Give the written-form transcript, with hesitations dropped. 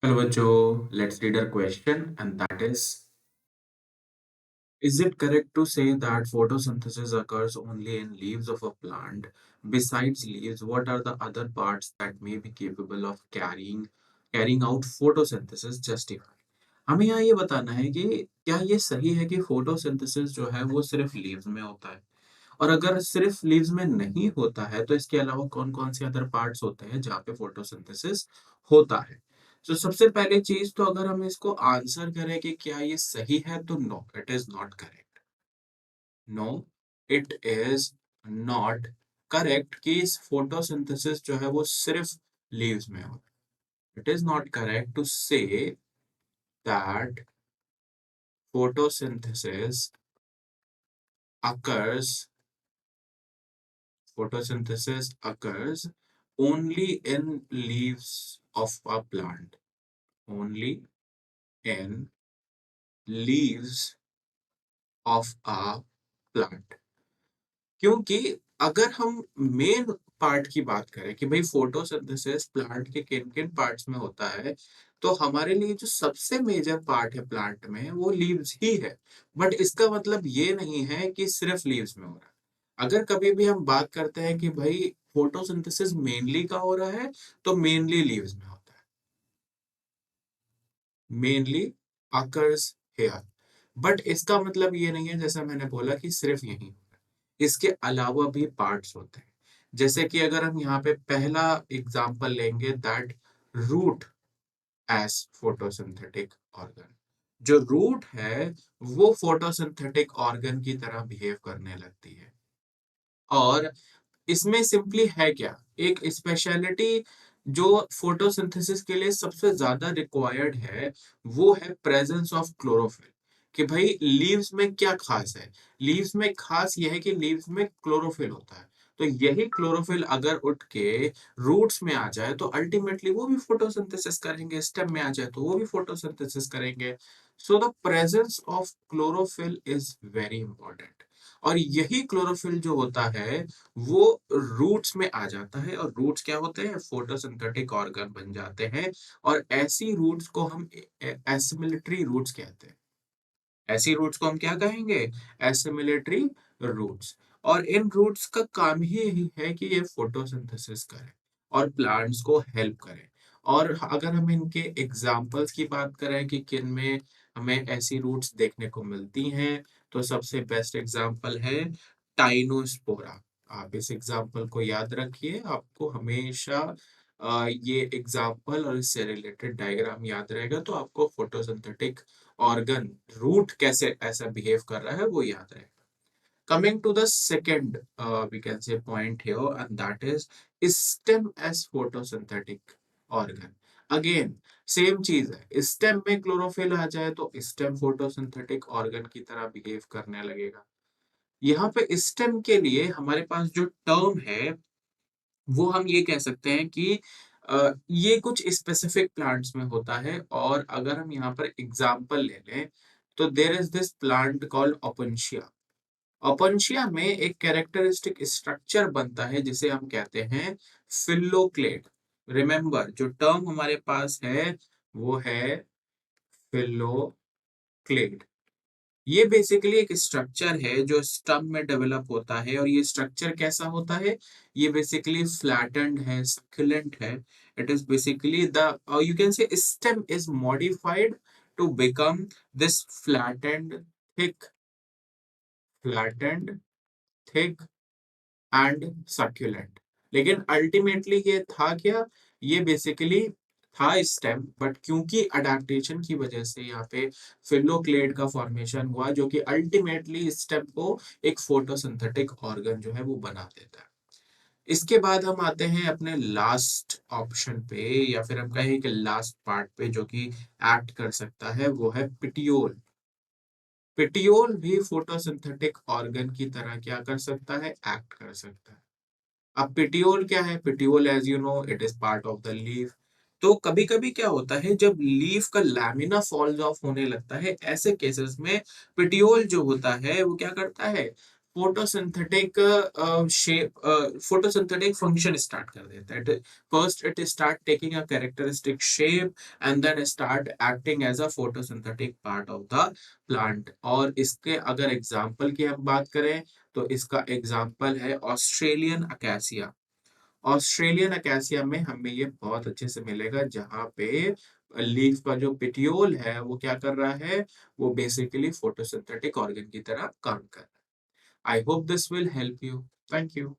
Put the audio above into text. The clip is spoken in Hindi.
Hello, Bacho. Let's read our question, and that is it correct to say that photosynthesis occurs only in leaves of a plant? Besides leaves, what are the other parts that may be capable of carrying out photosynthesis justify? हमें यहाँ ये बताना है कि क्या ये सही है कि फोटोसिंथेसिस जो है वो सिर्फ लीव्स में होता है, और अगर सिर्फ लीव्स में नहीं होता है तो इसके अलावा कौन-कौन से अदर पार्ट्स होते हैं जहाँ पे फोटोसिंथेसिस होता है। तो सबसे पहली चीज, तो अगर हम इसको आंसर करें कि क्या ये सही है, तो no, it is not correct. No, it is not correct कि इस फोटोसिंथेसिस जो है वो सिर्फ लीव्स में होता है। It is not correct to say that photosynthesis occurs photosynthesis occurs only in leaves of a plant, only in leaves of a plant। क्योंकि अगर हम मेन पार्ट की बात करें कि भाई फोटोसिंथेसिस प्लांट के किन किन पार्ट्स में होता है, तो हमारे लिए जो सबसे मेजर पार्ट है प्लांट में वो लीव्स ही है। बट इसका मतलब ये नहीं है कि सिर्फ लीव्स में हो रहा है। अगर कभी भी हम बात करते हैं कि भाई फोटोसिंथेसिस मेनली का हो रहा है, तो मेनली लीव्स में होता है, मेनली अकर्स हेयर। बट इसका मतलब ये नहीं है, जैसा मैंने बोला, कि सिर्फ यही होता है, इसके अलावा भी पार्ट्स होते हैं। जैसे कि अगर हम यहाँ पे पहला एग्जांपल लेंगे, that root as photosynthetic organ. जो रूट है वो फोटोसिंथेटिक ऑर्गन की तरह बिहेव करने लगती है। और इसमें सिंपली है क्या, एक स्पेशलिटी जो फोटोसिंथेसिस के लिए सबसे ज्यादा रिक्वायर्ड है, वो है प्रेजेंस ऑफ क्लोरोफिल। कि भाई लीव्स में क्या खास है, लीव्स में खास यह है कि लीव्स में क्लोरोफिल होता है। तो यही क्लोरोफिल अगर उठ के रूट्स में आ जाए तो अल्टीमेटली वो भी फोटोसिंथेसिस करेंगे, स्टेम में आ जाए तो वो भी फोटोसिंथेसिस करेंगे। So the presence of chlorophyll is very important. और यही क्लोरोफिल जो होता है वो रूट्स में आ जाता है, और रूट्स क्या होते हैं, फोटोसिंथेटिक ऑर्गन बन जाते हैं। और ऐसी रूट्स को हम एसिमिलेटरी रूट्स कहते हैं। ऐसी रूट्स को हम क्या कहेंगे, एसिमिलेटरी रूट्स। और इन रूट्स का काम ही यही है कि ये फोटोसिंथेसिस करें और प्लांट्स को हेल्प करें। और अगर हम इनके एग्जाम्पल्स की बात करें कि किन में हमें ऐसी रूट्स देखने को मिलती हैं, तो सबसे बेस्ट एग्जाम्पल है टाइनोस्पोरा। आप इस एग्जाम्पल को याद रखिए, आपको हमेशा ये एग्जाम्पल और इससे रिलेटेड डायग्राम याद रहेगा, तो आपको फोटोसिंथेटिक ऑर्गन रूट कैसे ऐसा बिहेव कर रहा है वो याद रहेगा। Coming to the second, we can say point here, and that is stem as photosynthetic organ। Again, same चीज है, स्टेम में क्लोरोफिल आ जाए तो स्टेम फोटोसिंथेटिक ऑर्गन की तरह बिहेव करने लगेगा। यहाँ पे स्टेम के लिए हमारे पास जो टर्म है वो हम ये कह सकते हैं कि ये कुछ स्पेसिफिक प्लांट्स में होता है। और अगर हम यहाँ पर एग्जाम्पल ले लें, तो there is this plant called Opuntia. Opuntia में एक कैरेक्टरिस्टिक स्ट्रक्चर बनता है जिसे हम कहते हैं फिल्लोक्लेड। रिमेंबर, जो टर्म हमारे पास है वो है फिल्लोक्लेड। ये बेसिकली एक स्ट्रक्चर है जो स्टम में डेवलप होता है। और ये स्ट्रक्चर कैसा होता है, ये बेसिकली फ्लैटेंड है, सक्यूलेंट है। It is basically the, you can say stem is modified to become this flattened thick and succulent. लेकिन अल्टीमेटली ये था क्या, ये बेसिकली था स्टेम, बट क्योंकि अडेप्टेशन की वजह से यहाँ पे फिल्लोक्लेड का फॉर्मेशन हुआ, जो कि अल्टीमेटली स्टेम को एक फोटोसिंथेटिक ऑर्गन जो है वो बना देता है। इसके बाद हम आते हैं अपने लास्ट ऑप्शन पे, या फिर हम कहें कि लास्ट पार्ट पे जो कि एक्ट कर सकता है, वो है पिटियोल। पिटियोल भी फोटोसिंथेटिक ऑर्गन की तरह क्या कर सकता है, एक्ट कर सकता है। अब पिटियोल क्या है, petiole as you know it is part of the leaf. तो कभी कभी क्या होता है, जब लीफ का लैमिना फॉल्स ऑफ होने लगता है, ऐसे केसेस में पिटियोल जो होता है वो क्या करता है, photosynthetic shape photosynthetic function start कर देता है। First it start taking a characteristic shape and then start acting as a photosynthetic part of the plant. और इसके अगर एग्जाम्पल की हम बात करें तो इसका एग्जाम्पल है ऑस्ट्रेलियन अकेसिया। ऑस्ट्रेलियन अकेसिया में हमें ये बहुत अच्छे से मिलेगा, जहाँ पे लीफ का जो पिटियोल है वो क्या कर रहा है, वो बेसिकली फोटोसिंथेटिक ऑर्गन की तरह काम कर रहा है। I hope this will help you. Thank you.